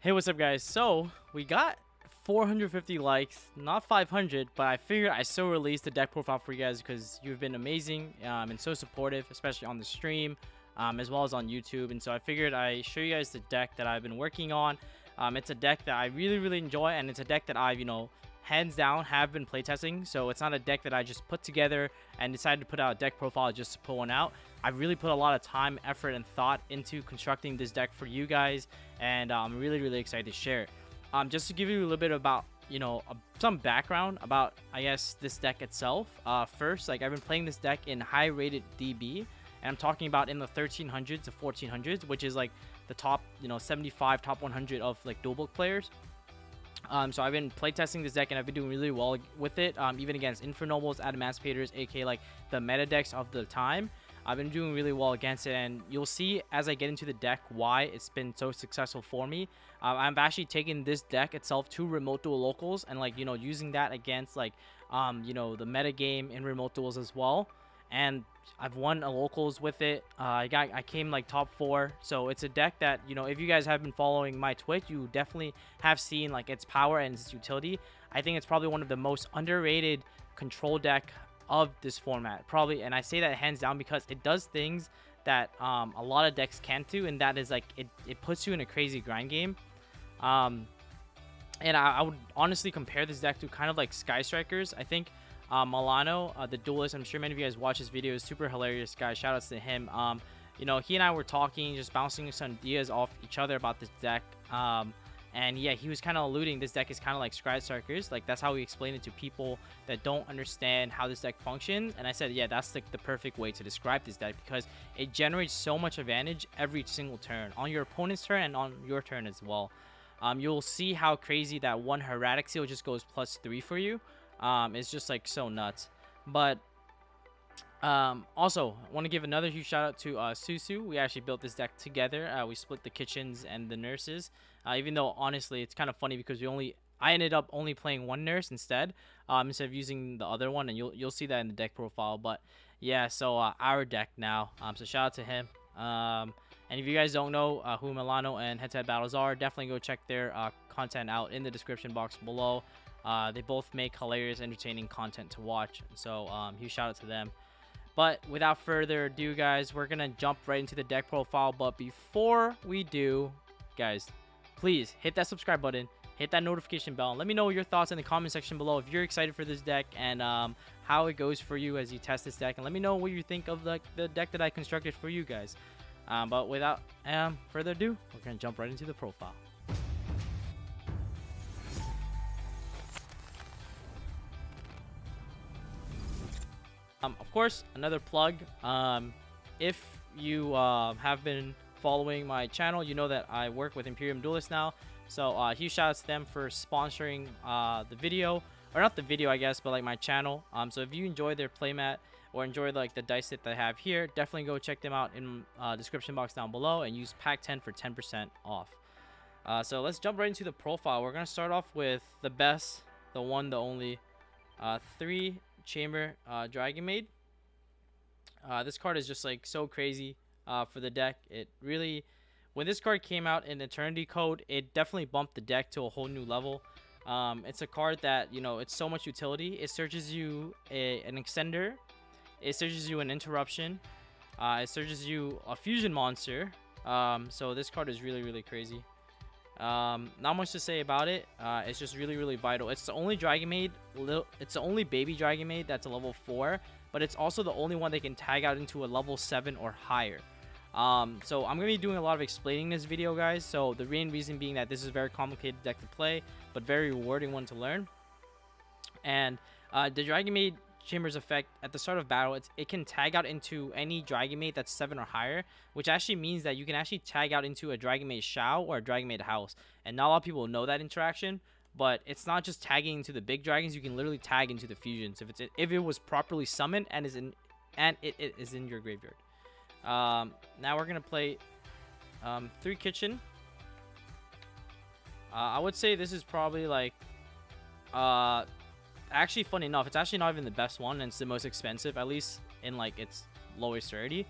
Hey, what's up, guys? So we got 450 likes, not 500, but I figured I still released the deck profile for you guys because you've been amazing and so supportive, especially on the stream as well as on YouTube. And so I figured I show you guys the deck that I've been working on. It's a deck that I really enjoy, and it's a deck that I've hands down have been playtesting. So it's not a deck that I just put together and decided to put out a deck profile just to put one out. I really put a lot of time, effort, and thought into constructing this deck for you guys, and I'm really excited to share it. Just to give you a little bit about some background about, I guess, this deck itself. First, like, I've been playing this deck in high rated DB, and I'm talking about in the 1300s to 1400s, which is like the top 75 top 100 of like dual book players. So I've been playtesting this deck, and I've been doing really well with it, even against Infernobles, Adamantimators, aka like the meta decks of the time. I've been doing really well against it, and you'll see as I get into the deck why it's been so successful for me. I've actually taken this deck itself to remote duel locals, and like using that against like the meta game in remote duels as well. And I've won a locals with it. I came like top 4, so it's a deck that if you guys have been following my Twitch, you definitely have seen like its power and its utility. I think it's probably one of the most underrated control deck of this format, probably. And I say that hands down because it does things that a lot of decks can't do, and that is like it puts you in a crazy grind game. And I would honestly compare this deck to kind of like Sky Strikers. I think Milano, the duelist, I'm sure many of you guys watch his videos, super hilarious guy, shout outs to him. He and I were talking, just bouncing some ideas off each other about this deck. And yeah, he was kind of alluding this deck is kind of like Sky Strikers. Like, that's how we explain it to people that don't understand how this deck functions. And I said, yeah, that's like the perfect way to describe this deck, because it generates so much advantage every single turn, on your opponent's turn and on your turn as well. You'll see how crazy that one Herratic Seal just goes +3 for you. It's just like so nuts. But also, I want to give another huge shout out to Susu. We actually built this deck together. We split the kitchens and the nurses. Even though honestly, it's kind of funny because I ended up only playing one nurse instead of using the other one, and you'll see that in the deck profile. But yeah, so our deck now. So shout out to him. And if you guys don't know who Milano and Head to Head Battles are, definitely go check their content out in the description box below. They both make hilarious, entertaining content to watch. So huge shout out to them. But without further ado, guys, we're gonna jump right into the deck profile. But before we do, guys, please hit that subscribe button, hit that notification bell, and let me know your thoughts in the comment section below if you're excited for this deck and how it goes for you as you test this deck. And let me know what you think of the deck that I constructed for you guys. But without further ado, we're gonna jump right into the profile. Of course, another plug. If you have been following my channel, you know that I work with Imperium Duelist now. So huge shout outs to them for sponsoring the video, or not the video, I guess, but like my channel. So if you enjoy their playmat or enjoy like the dice set they have here, definitely go check them out in description box down below and use pack 10 for 10% off. So let's jump right into the profile. We're gonna start off with the best, the one, the only 3 chamber Dragonmaid. This card is just like so crazy for the deck. It really, when this card came out in Eternity Code, it definitely bumped the deck to a whole new level. It's a card that it's so much utility. It searches you an extender, it searches you an interruption, it searches you a fusion monster. So this card is really crazy. Not much to say about it. It's just really vital. It's the only Dragonmaid, it's the only baby Dragonmaid that's a level 4, but it's also the only one that can tag out into a level 7 or higher. So I'm gonna be doing a lot of explaining this video, guys. So the main reason being that this is a very complicated deck to play, but very rewarding one to learn. And the Dragonmaid Chamber's effect at the start of battle, it can tag out into any Dragonmaid that's 7 or higher, which actually means that you can actually tag out into a Dragonmaid Shao or a Dragonmaid House. And not a lot of people know that interaction, but it's not just tagging into the big dragons. You can literally tag into the fusions if it was properly summoned and it is in your graveyard. Now we're gonna play 3 kitchen. I would say this is probably like actually, funny enough, it's actually not even the best one, and it's the most expensive, at least in like its lowest rarity.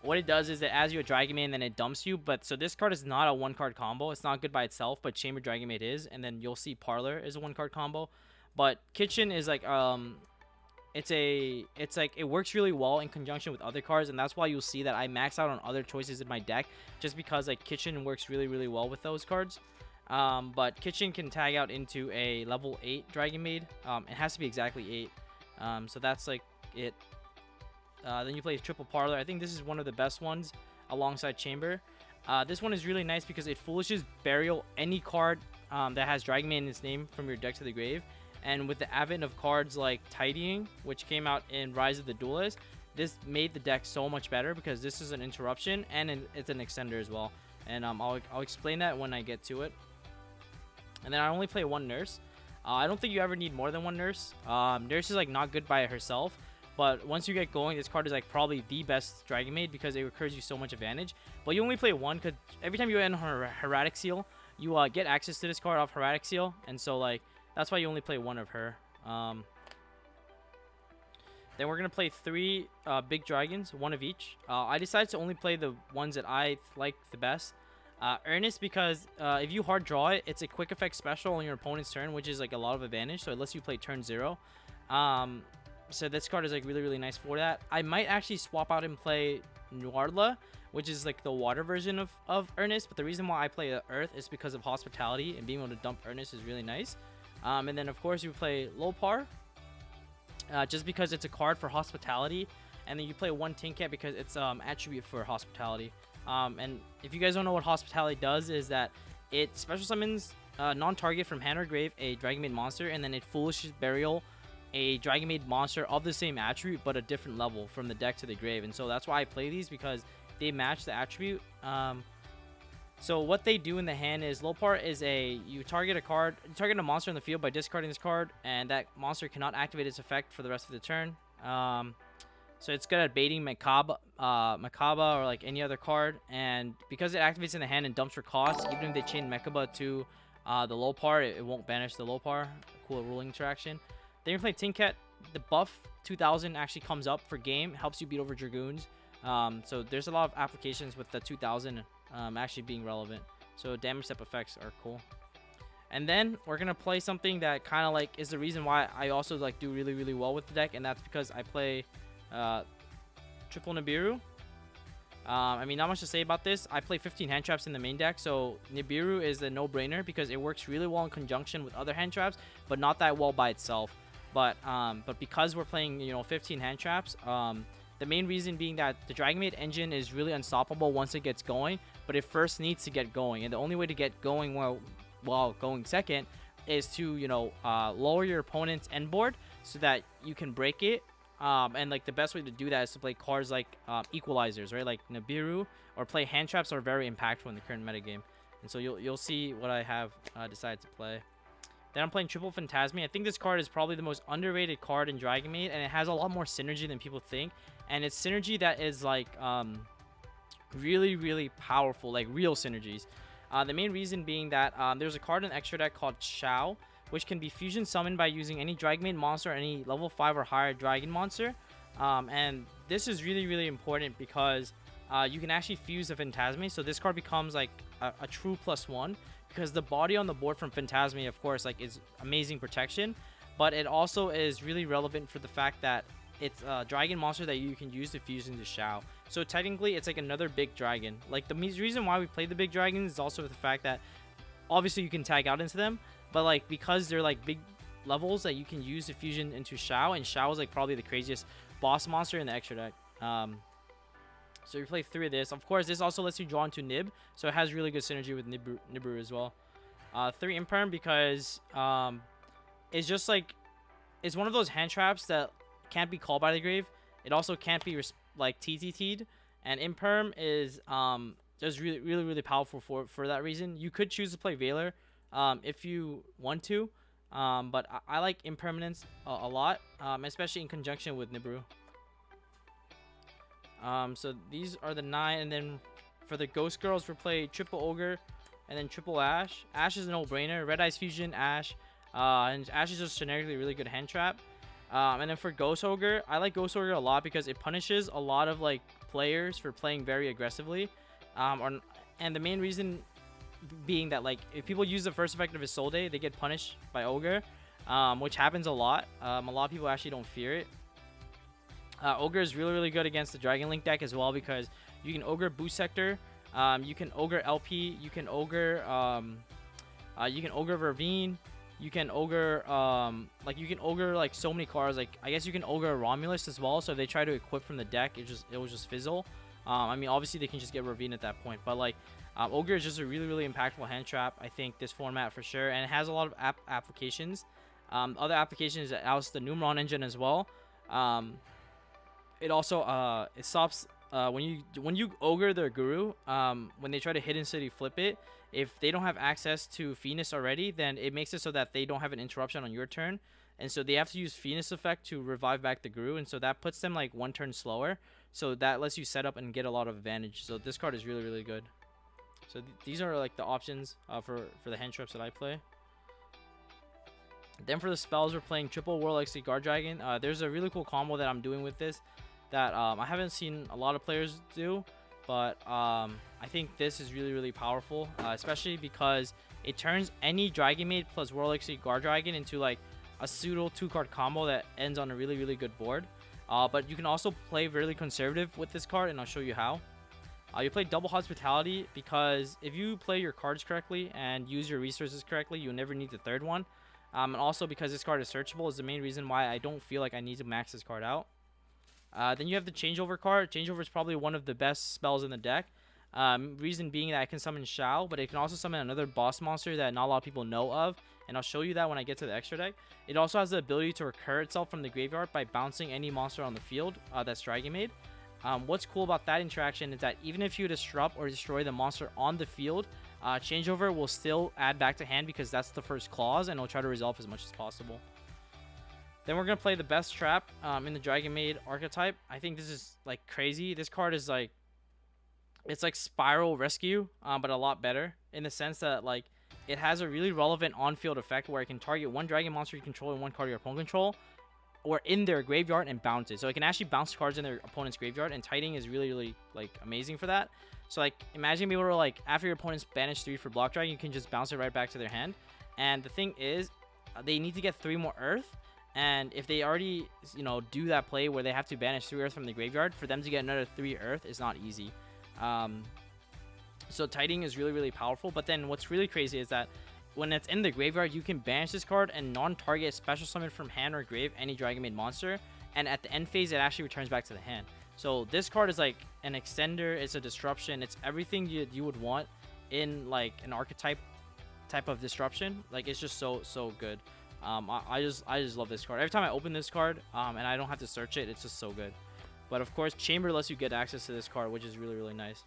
what it does is it adds you a Dragonmaid and then it dumps you. But so this card is not a 1-card combo. It's not good by itself, but Chamber Dragonmaid is. And then you'll see Parlor is a 1-card combo. But Kitchen is like it's like it works really well in conjunction with other cards, and that's why you'll see that I max out on other choices in my deck, just because like Kitchen works really well with those cards. But Kitchen can tag out into a level 8 Dragonmaid. It has to be exactly 8. So that's like it. Then you play Triple Parlor. I think this is one of the best ones alongside Chamber. This one is really nice because it foolishes Burial any card that has Dragonmaid in its name from your deck to the grave. And with the advent of cards like Tidying, which came out in Rise of the Duelist, this made the deck so much better because this is an interruption and it's an extender as well. And I'll explain that when I get to it. And then I only play 1 Nurse. I don't think you ever need more than 1 Nurse. Nurse is like not good by herself, but once you get going, this card is like probably the best Dragonmaid because it recurs you so much advantage. But you only play 1 because every time you end her Hieratic Seal, you get access to this card off Hieratic Seal, and so like that's why you only play 1 of her. Then we're gonna play 3 big dragons, 1 of each. I decided to only play the ones that I like the best. Earnest, because if you hard draw it, it's a quick effect special on your opponent's turn, which is like a lot of advantage, so it lets you play turn 0. So this card is like really nice for that. I might actually swap out and play Nuarla, which is like the water version of Earnest, but the reason why I play Earth is because of Hospitality, and being able to dump Earnest is really nice. And then of course you play Lopar, just because it's a card for Hospitality, and then you play 1 Tinkat because it's attribute for Hospitality. And if you guys don't know what Hospitality does, is that it special summons non-target from hand or grave a Dragonmaid monster, and then it foolishes Burial a Dragonmaid monster of the same attribute but a different level from the deck to the grave. And so that's why I play these, because they match the attribute. So what they do in the hand is, Lopar is you target a monster in the field by discarding this card, and that monster cannot activate its effect for the rest of the turn. So it's good at baiting Makaba or like any other card, and because it activates in the hand and dumps for cost, even if they chain Mekaba to the Lopar, it won't banish the Lopar. Cool ruling interaction. Then you play Tinkat. The buff 2000 actually comes up for game, helps you beat over Dragoons. So there's a lot of applications with the 2000 actually being relevant. So damage step effects are cool. And then we're gonna play something that kind of like is the reason why I also like do really well with the deck, and that's because I play Triple Nibiru. I mean, not much to say about this. I play 15 hand traps in the main deck, so Nibiru is a no-brainer because it works really well in conjunction with other hand traps, but not that well by itself. But because we're playing 15 hand traps, the main reason being that the Dragonmaid engine is really unstoppable once it gets going, but it first needs to get going, and the only way to get going while going second is to lower your opponent's end board so that you can break it. And like the best way to do that is to play cards like equalizers, right? Like Nibiru, or play hand traps are very impactful in the current metagame. And so you'll see what I have decided to play. Then I'm playing Triple Phantasmi. I think this card is probably the most underrated card in Dragonmaid, and it has a lot more synergy than people think. And it's synergy that is like really powerful, like real synergies. The main reason being that there's a card in the extra deck called Shao, which can be fusion summoned by using any Dragonmaid monster or any level 5 or higher dragon monster. And this is really important because you can actually fuse the Phantasmi. So this card becomes like a true +1, because the body on the board from Phantasmi, of course, like is amazing protection, but it also is really relevant for the fact that it's a dragon monster that you can use to fuse into Shao. So technically it's like another big dragon. Like the reason why we play the big dragons is also the fact that obviously you can tag out into them, but like because they're like big levels that you can use to fusion into Shao, and Shao is like probably the craziest boss monster in the extra deck. So you play 3 of this. Of course, this also lets you draw into Nib, so it has really good synergy with Nibiru as well. 3 Imperm because it's just like, it's one of those hand traps that can't be called by the grave. It also can't be like TTT'd, and Imperm is just really powerful for that reason. You could choose to play Veiler if you want to, but I like Impermanence a lot, especially in conjunction with Nibiru. So these are the 9, and then for the Ghost Girls, we'll play Triple Ogre and then Triple Ash. Ash is a no-brainer. Red Eyes Fusion, Ash. And Ash is just generically a really good hand trap. And then for Ghost Ogre, I like Ghost Ogre a lot because it punishes a lot of like players for playing very aggressively. And the main reason being that like if people use the first effect of his Soul Day, they get punished by Ogre, which happens a lot. A lot of people actually don't fear it. Ogre is really good against the Dragon Link deck as well because you can Ogre Boost Sector, you can Ogre LP, you can Ogre Ravine, you can Ogre like so many cards. Like I guess you can Ogre Romulus as well. So if they try to equip from the deck, it will just fizzle. I mean obviously they can just get Ravine at that point, but like Ogre is just a really impactful hand trap. I think this format for sure, and it has a lot of applications. Other applications that oust the Numeron engine as well. It also it stops when you Ogre their Guru, when they try to Hidden City flip it, if they don't have access to Phoenix already, then it makes it so that they don't have an interruption on your turn, and so they have to use Phoenix effect to revive back the Guru, and so that puts them like one turn slower, so that lets you set up and get a lot of advantage. So this card is really good. So these are like the options for the hand traps that I play. Then for the spells, we're playing triple Warlock Guard Dragon. There's a really cool combo that I'm doing with this that I haven't seen a lot of players do, but I think this is really powerful, especially because it turns any Dragonmaid plus Warlock Guard Dragon into like a pseudo 2-card combo that ends on a really good board. But you can also play really conservative with this card, and I'll show you how. You play double Hospitality because if you play your cards correctly and use your resources correctly, you'll never need the third one. And also because this card is searchable is the main reason why I don't feel like I need to max this card out. Then you have the Changeover card. Changeover is probably one of the best spells in the deck. Reason being that I can summon Shao, but it can also summon another boss monster that not a lot of people know of, and I'll show you that when I get to the extra deck. It also has the ability to recur itself from the graveyard by bouncing any monster on the field that's Dragonmaid. What's cool about that interaction is that even if you disrupt or destroy the monster on the field, Changeover will still add back to hand because that's the first clause, and it'll try to resolve as much as possible. Then we're going to play the best trap in the Dragonmaid archetype. I think this is like crazy. This card is like, it's like Spiral Rescue, but a lot better in the sense that like it has a really relevant on-field effect where it can target one dragon monster you control and one card your opponent control, or in their graveyard, and bounce it. So it can actually bounce cards in their opponent's graveyard, and Tiding is really like amazing for that. So like imagine being able to like after your opponent's banished 3 for block dragon, you can just bounce it right back to their hand. And the thing is, they need to get 3 more earth, and if they already do that play where they have to banish 3 earth from the graveyard, for them to get another 3 earth is not easy. So Tiding is really powerful. But then what's really crazy is that when it's in the graveyard, you can banish this card and non-target special summon from hand or grave any Dragonmaid monster, and at the end phase it actually returns back to the hand. So this card is like an extender, it's a disruption, it's everything you would want in like an archetype type of disruption. Like it's just so good. I just love this card. Every time I open this card and I don't have to search it, it's just so good. But of course Chamber lets you get access to this card, which is really nice.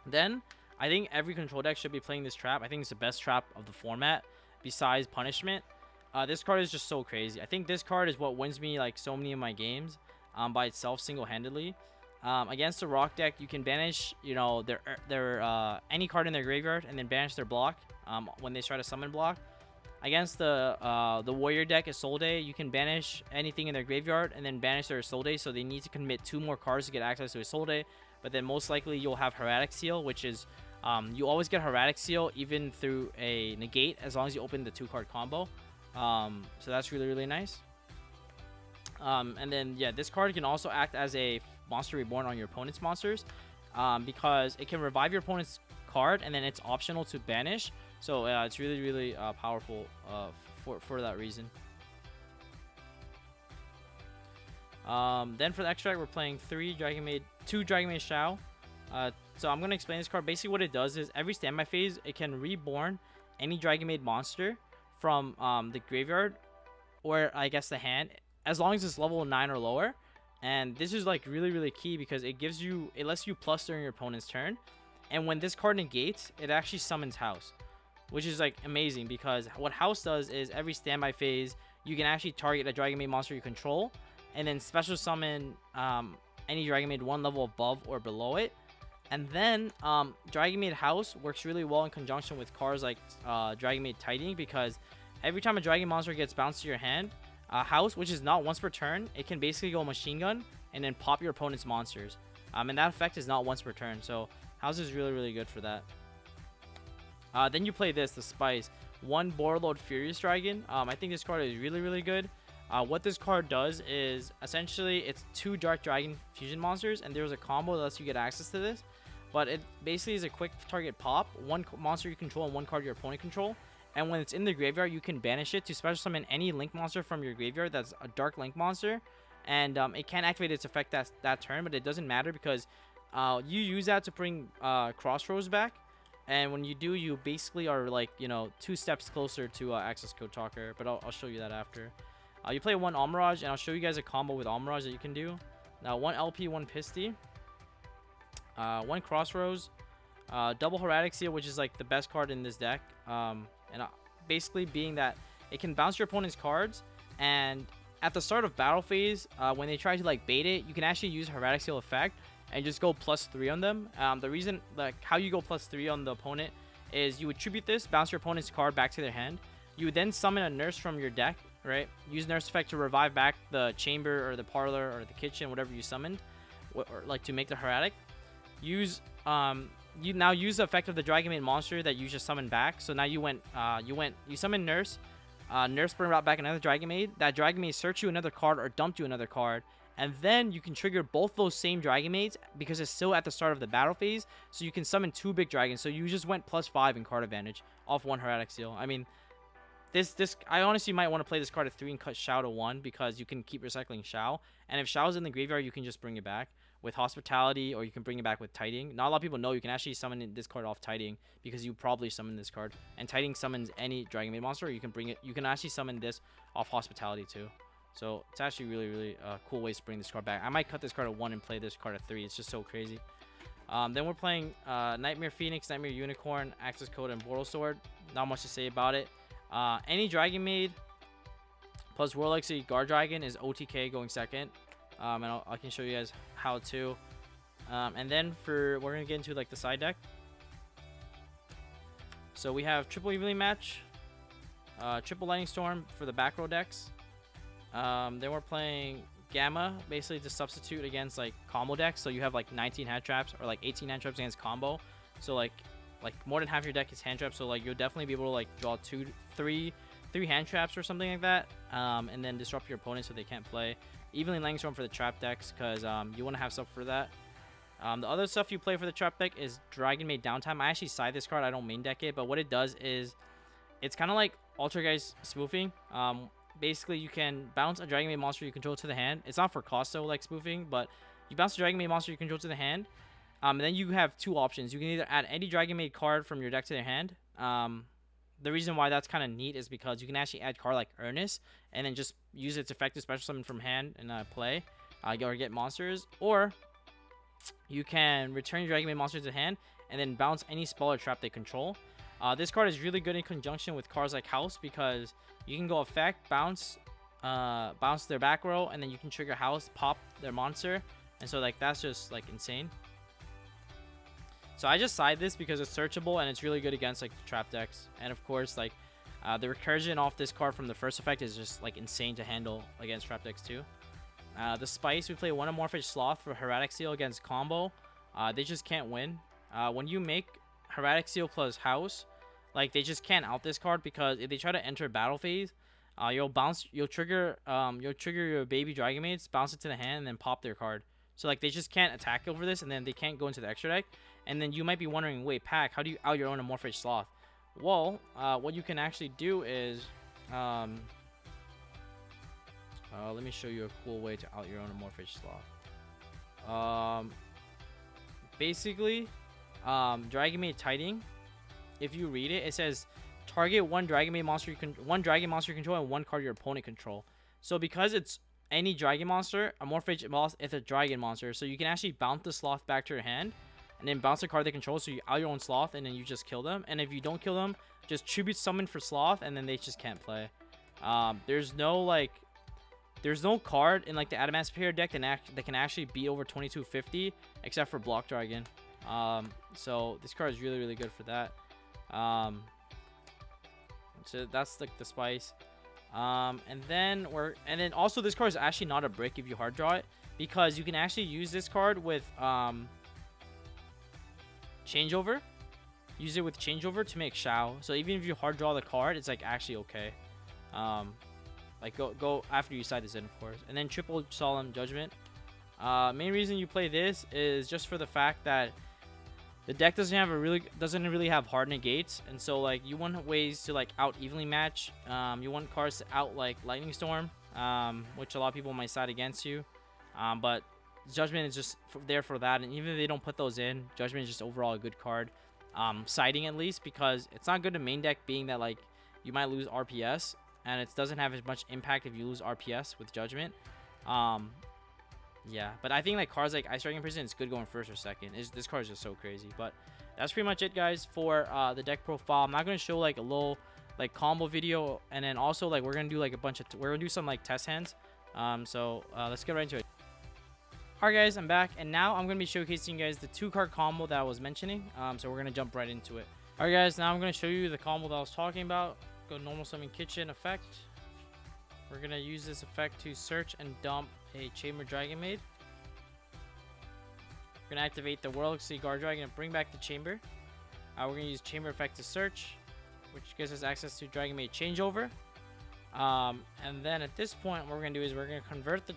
Then I think every control deck should be playing this trap. I think it's the best trap of the format besides Punishment. This card is just so crazy. I think this card is what wins me like so many of my games by itself single-handedly. Against the Rock deck, you can banish their any card in their graveyard and then banish their block when they try to summon block. Against the Warrior deck at Soul Day, you can banish anything in their graveyard and then banish their Soul Day, so they need to commit 2 more cards to get access to a Soul Day. But then most likely you'll have Hieratic Seal, which is you always get Hieratic Seal even through a negate as long as you open the 2-card combo. So that's really nice. And then yeah, this card can also act as a monster reborn on your opponent's monsters, because it can revive your opponent's card and then it's optional to banish. So it's really powerful for that reason. Then for the extract, we're playing 2 Dragonmaid Shao. So I'm going to explain this card. Basically what it does is every standby phase, it can reborn any Dragonmaid monster from the graveyard, or I guess the hand, as long as it's level 9 or lower. And this is like really key because it lets you plus during your opponent's turn. And when this card negates, it actually summons House, which is like amazing, because what House does is every standby phase, you can actually target a Dragonmaid monster you control and then special summon any Dragonmaid 1 level above or below it. And then Dragonmaid House works really well in conjunction with cards like Dragonmaid Tiding, because every time a dragon monster gets bounced to your hand, House, which is not once per turn. It can basically go machine gun and then pop your opponent's monsters. And that effect is not once per turn. So House is really, really good for that. Then you play this, the Spice. 1 Borderlord Furious Dragon. I think this card is really, really good. What this card does is essentially it's 2 Dark Dragon fusion monsters, and there's a combo that lets you get access to this. But it basically is a quick target pop. 1 monster you control and 1 card your opponent control. And when it's in the graveyard, you can banish it to special summon any Link monster from your graveyard that's a Dark Link monster. And it can't activate its effect that turn, but it doesn't matter because you use that to bring Crossroads back. And when you do, you basically are like, you know, 2 steps closer to Access Code Talker. But I'll show you that after. You play 1 Almirage, and I'll show you guys a combo with Almirage that you can do. Now, 1 LP, 1 Pisty. 1 Crossroads. Double Hermetic Seal, which is like the best card in this deck. Basically being that it can bounce your opponent's cards, and at the start of battle phase, when they try to like bait it, you can actually use Hermetic Seal effect and just go +3 on them. The reason, like how you go +3 on the opponent is you attribute this, bounce your opponent's card back to their hand. You would then summon a nurse from your deck, right? Use nurse effect to revive back the chamber or the parlor or the kitchen, whatever you summoned, or like to make the Hermetic. Use you now use the effect of the Dragonmaid monster that you just summoned back. So now you summoned Nurse. Nurse brought back another Dragonmaid. That Dragonmaid search you another card or dumped you another card. And then you can trigger both those same Dragonmaids because it's still at the start of the battle phase. So you can summon 2 big dragons. So you just went +5 in card advantage off 1 Hermetic Seal. I mean, I honestly might want to play this card at 3 and cut Shao to 1 because you can keep recycling Shao. And if Shao's in the graveyard, you can just bring it back with Hospitality, or you can bring it back with Tiding. Not a lot of people know you can actually summon this card off Tiding because you probably summon this card. And Tiding summons any Dragonmaid monster, or you can bring it. You can actually summon this off Hospitality too. So it's actually really, really cool ways to bring this card back. I might cut this card at 1 and play this card at 3. It's just so crazy. Then we're playing Nightmare Phoenix, Nightmare Unicorn, Access Code, and Bortle Sword. Not much to say about it. Any Dragonmaid plus World Legacy Guard Dragon is OTK going second. And I can show you guys how to. And then we're gonna get into like the side deck. So we have triple Evenly Match, triple Lightning Storm for the back row decks. Then we're playing Gamma, basically to substitute against like combo decks. So you have like 19 hand traps or like 18 hand traps against combo. So like more than half your deck is hand traps. So like you'll definitely be able to like draw 3 hand traps or something like that. And then disrupt your opponent so they can't play. Evenly Lightning Storm for the trap decks because you want to have stuff for that. The other stuff you play for the trap deck is Dragonmaid Downtime. I actually side this card. I don't main deck it, but what it does is it's kind of like Altergeist spoofing. Basically, you can bounce a Dragonmaid monster you control to the hand. It's not for cost though, like spoofing, but you bounce a Dragonmaid monster you control to the hand. And then you have 2 options. You can either add any Dragonmaid card from your deck to their hand. The reason why that's kind of neat is because you can actually add card like Earnest and then just use its effective special summon from hand and play or get monsters. Or you can return your Dragonmaid monster to hand and then bounce any spell or trap they control. This card is really good in conjunction with cards like House because you can go effect, bounce their back row, and then you can trigger House, pop their monster. And so like that's just like insane. So I just side this because it's searchable and it's really good against like the trap decks. And of course, like the recursion off this card from the first effect is just like insane to handle against trap decks too. The Spice, we play 1 Amorphic Sloth for Hermetic Seal against combo. They just can't win. When you make Hermetic Seal plus House, like they just can't out this card because if they try to enter battle phase, you'll trigger your baby Dragonmaids, bounce it to the hand, and then pop their card. So like they just can't attack over this, and then they can't go into the extra deck. And then you might be wondering, wait, Pack, how do you out your own Amorphic Sloth? Well, what you can actually do is, let me show you a cool way to out your own Amorphic Sloth. Basically, Dragonmaid Tiding, if you read it, it says target 1 Dragonmaid monster one Dragon monster you control and 1 card your opponent control. So because it's any Dragon monster, Amorphic Sloth is a Dragon monster, so you can actually bounce the Sloth back to your hand and then bounce the card they control, so you out your own Sloth and then you just kill them. And if you don't kill them, just tribute summon for Sloth and then they just can't play. There's no card in like the Adamant Superior deck that can actually beat over 2250 except for Block Dragon. So this card is really, really good for that. So that's like the Spice. And then also this card is actually not a brick if you hard draw it, because you can actually use this card with changeover. Use it with changeover to make Shao. So even if you hard draw the card, it's like actually okay. Like go after you side this in, of course. And then triple solemn judgment. Main reason you play this is just for the fact that the deck doesn't really have hard negates, and so like you want ways to like out evenly match. You want cards to out like lightning storm, which a lot of people might side against you. But judgment is just there for that, and even if they don't put those in, judgment is just overall a good card. Siding at least, because it's not good to main deck, being that like you might lose RPS, and it doesn't have as much impact if you lose RPS with judgment. Yeah, but I think like cards like Ice Dragon Prison, it's good going first or second. This card is just so crazy. But that's pretty much it, guys, for the deck profile. I'm not gonna show like a little like combo video, and then also like we're gonna do like we're gonna do some like test hands. So let's get right into it. Alright guys, I'm back, and now I'm going to be showcasing you guys the 2-card combo that I was mentioning. So we're going to jump right into it. Alright guys, now I'm going to show you the combo that I was talking about. Go normal summon kitchen effect. We're going to use this effect to search and dump a Chamber Dragonmaid. We're going to activate the World Sea Guard Dragon and bring back the Chamber. We're going to use Chamber effect to search, which gives us access to Dragonmaid changeover. And then at this point, what we're going to do is we're going to convert the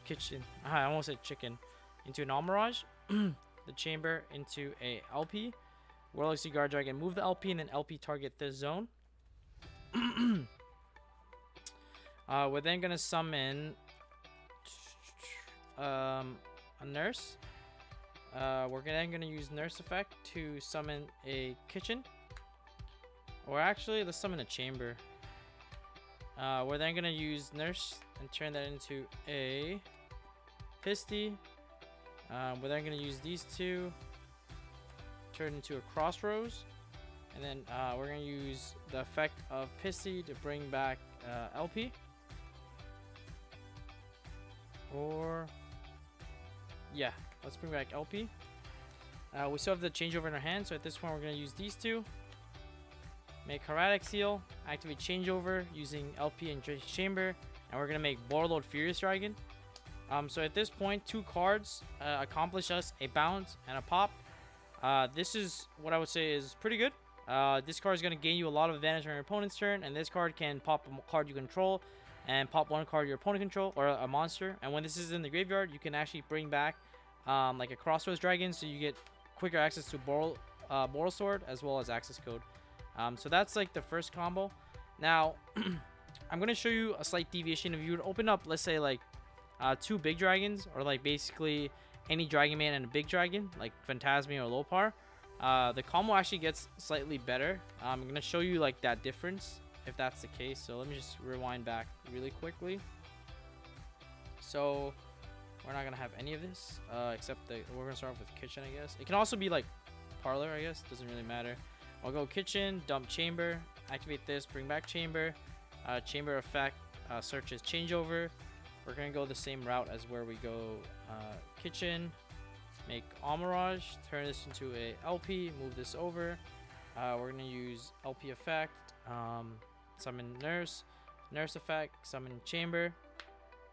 kitchen, I almost said chicken, into an Almirage, the chamber into a LP, Warlock Sea Guard Dragon, move the LP, and then LP target this zone. We're then gonna summon a nurse. We're then gonna use nurse effect to summon a kitchen, or actually let's summon a chamber. We're then gonna use nurse and turn that into a Pisty. We're then going to use these two, turn into a Crossroads, and then we're going to use the effect of Pisty to bring back LP. Or, yeah, let's bring back LP. We still have the changeover in our hand, so at this point we're going to use these two. Make Hieratic Seal, activate changeover using LP and Chamber, and we're going to make Warlord Furious Dragon. So at this point, 2 cards accomplish us a bounce and a pop. This is what I would say is pretty good. This card is going to gain you a lot of advantage on your opponent's turn, and this card can pop a card you control and pop 1 card your opponent control, or a monster. And when this is in the graveyard, you can actually bring back like a Crossroads Dragon, so you get quicker access to Boral Sword as well as access code. So that's like the first combo. Now I'm going to show you a slight deviation. If you would open up, let's say like 2 big dragons, or like basically any Dragonmaid and a big dragon like Phantasmi or Lopar, the combo actually gets slightly better. I'm gonna show you like that difference if that's the case. So let me just rewind back really quickly. So we're not gonna have any of this except we're gonna start off with kitchen, I guess. It can also be like parlor, I guess, doesn't really matter. I'll go kitchen, dump chamber, activate this, bring back chamber, chamber effect, searches changeover. We're going to go the same route as where we go kitchen, make Almirage, turn this into a LP, move this over. We're going to use LP effect, summon nurse, nurse effect, summon chamber.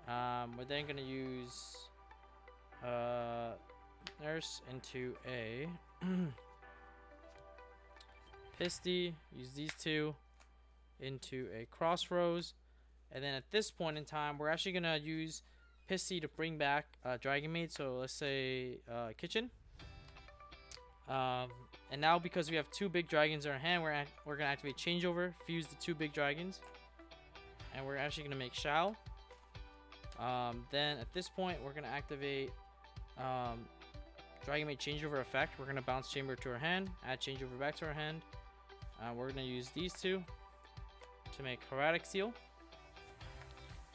We're then going to use nurse into a Pisty, use these two into a Crossroads. And then at this point in time, we're actually going to use Pisty to bring back Dragonmaid. So let's say kitchen. And now because we have 2 big dragons in our hand, we're going to activate changeover, fuse the 2 big dragons. And we're actually going to make Shao. Then at this point, we're going to activate Dragonmaid changeover effect. We're going to bounce chamber to our hand, add changeover back to our hand. We're going to use these 2 to make Hieratic Seal.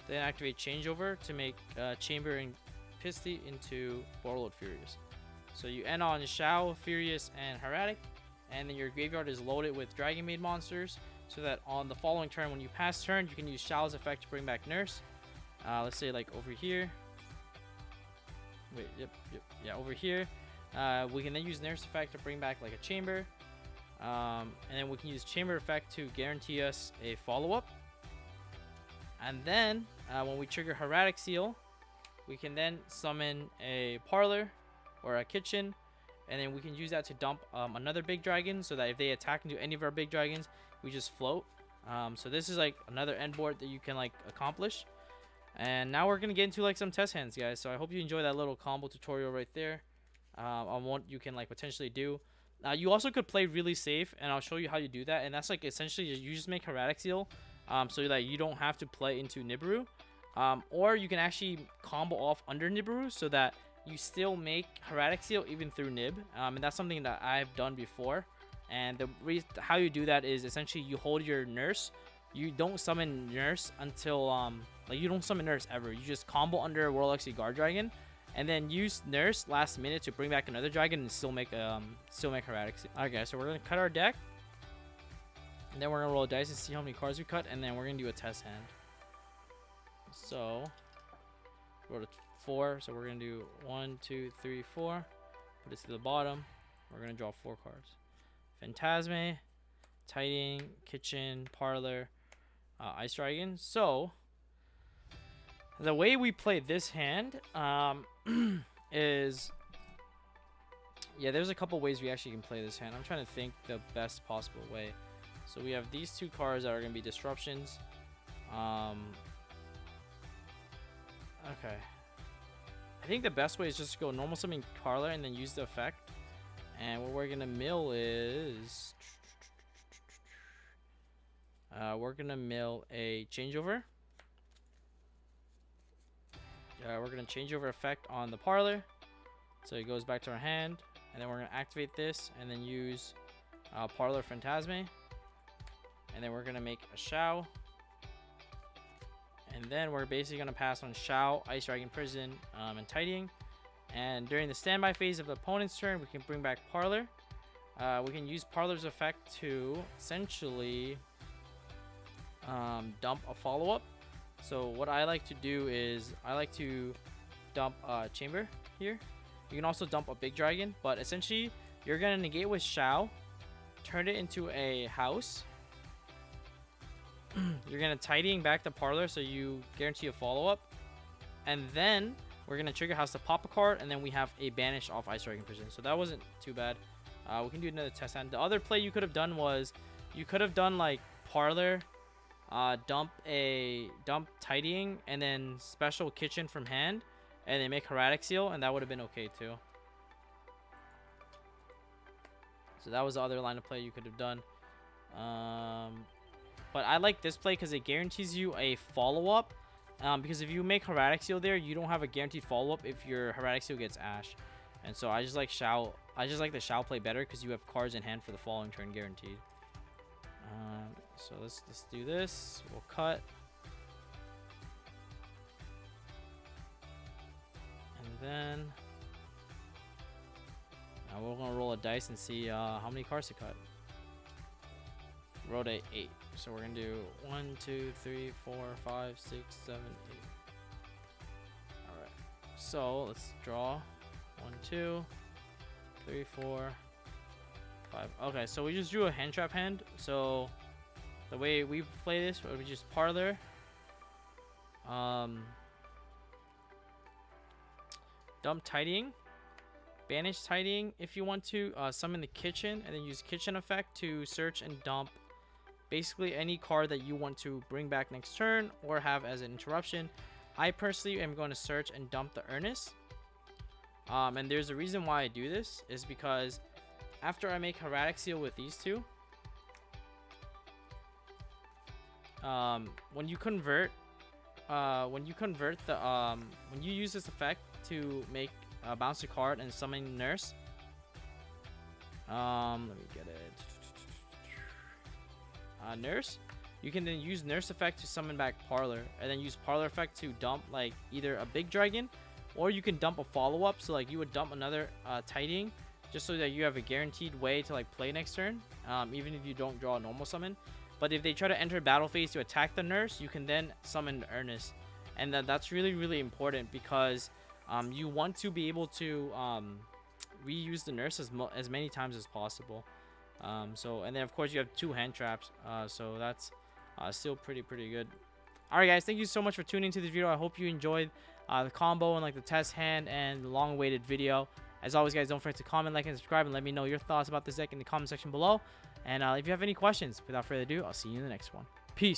Then activate changeover to make chamber and Pisty into Warlord Furious. So you end on Shao, Furious, and Hieratic, and then your graveyard is loaded with Dragonmaid monsters, so that on the following turn, when you pass turn, you can use Shao's effect to bring back Nurse. Let's say like over here. Wait, yeah, over here. We can then use Nurse effect to bring back like a chamber, and then we can use Chamber effect to guarantee us a follow-up. And then when we trigger Hieratic Seal, we can then summon a Parlor or a Kitchen, and then we can use that to dump another big dragon, so that if they attack into any of our big dragons, we just float. So this is like another end board that you can like accomplish. And now we're gonna get into like some test hands, guys. So I hope you enjoy that little combo tutorial right there on what you can like potentially do. You also could play really safe, and I'll show you how you do that. And that's like essentially you just make Hieratic Seal, so that you don't have to play into Nibiru, or you can actually combo off under Nibiru, so that you still make Hieratic Seal even through Nib. And that's something that I've done before. And the reason how you do that is essentially you hold your Nurse. You don't summon Nurse until like you don't summon Nurse ever. You just combo under Warlock Guard Dragon, and then use Nurse last minute to bring back another dragon and still make Hieratic Seal. Alright guys, so we're gonna cut our deck, and then we're gonna roll a dice and see how many cards we cut, and then we're gonna do a test hand. So roll a 4, so we're gonna do 1, 2, 3, 4. Put it to the bottom. We're gonna draw 4 cards. Phantasme, Tidying, Kitchen, Parlor, Ice Dragon. So the way we play this hand is, yeah, there's a couple ways we actually can play this hand. I'm trying to think the best possible way. So we have these 2 cards that are going to be disruptions. Okay. I think the best way is just to go normal summon Parlor and then use the effect. And what we're going to mill is, we're going to mill a changeover. We're going to change over effect on the Parlor, so it goes back to our hand, and then we're going to activate this and then use Parlor Phantasme, and then we're going to make a Shao, and then we're basically going to pass on Shao, Ice Dragon Prison, and Tidying. And during the standby phase of the opponent's turn, we can bring back Parlor. We can use Parlor's effect to essentially dump a follow-up. So what I like to do is I like to dump a Chamber here. You can also dump a big dragon, but essentially you're gonna negate with Shao, turn it into a house. You're gonna Tidying back the Parlor, so you guarantee a follow-up, and then we're gonna trigger House to pop a card, and then we have a banish off Ice Dragon Prison. So that wasn't too bad. We can do another test hand. The other play you could have done was you could have done like Parlor, dump Tidying, and then special Kitchen from hand, and then make Hieratic Seal, and that would have been okay too. So that was the other line of play you could have done. But I like this play because it guarantees you a follow-up. Because if you make Hieratic Seal there, you don't have a guaranteed follow-up if your Hieratic Seal gets Ash. And so I just like Shao. I just like the Shao play better because you have cards in hand for the following turn guaranteed. So let's do this. We'll cut. And then now we're gonna roll a dice and see how many cards to cut. Rolled a 8. So we're gonna do 1, 2, 3, 4, 5, 6, 7, 8. Alright. So let's draw 1, 2, 3, 4, 5. Okay, so we just drew a hand trap hand. So the way we play this, we just Parlor, dump Tidying, banish Tidying if you want to, summon the Kitchen, and then use Kitchen effect to search and dump basically any card that you want to bring back next turn or have as an interruption. I personally am going to search and dump the Earnest. And there's a reason why I do this is because after I make Hieratic Seal with these 2, when you use this effect to make bounce a card and summon Nurse, let me get it. Nurse, you can then use Nurse effect to summon back Parlor, and then use Parlor effect to dump like either a big dragon, or you can dump a follow-up. So like you would dump another Tidying, just so that you have a guaranteed way to like play next turn, even if you don't draw a normal summon. But if they try to enter battle phase to attack the Nurse, you can then summon Earnest, and that's really important because you want to be able to reuse the Nurse as many times as possible. So, and then of course you have 2 hand traps, so that's still pretty good. All right, guys, thank you so much for tuning into this video. I hope you enjoyed the combo and like the test hand and the long-awaited video. As always, guys, don't forget to comment, like, and subscribe, and let me know your thoughts about this deck in the comment section below. And if you have any questions, without further ado, I'll see you in the next one. Peace.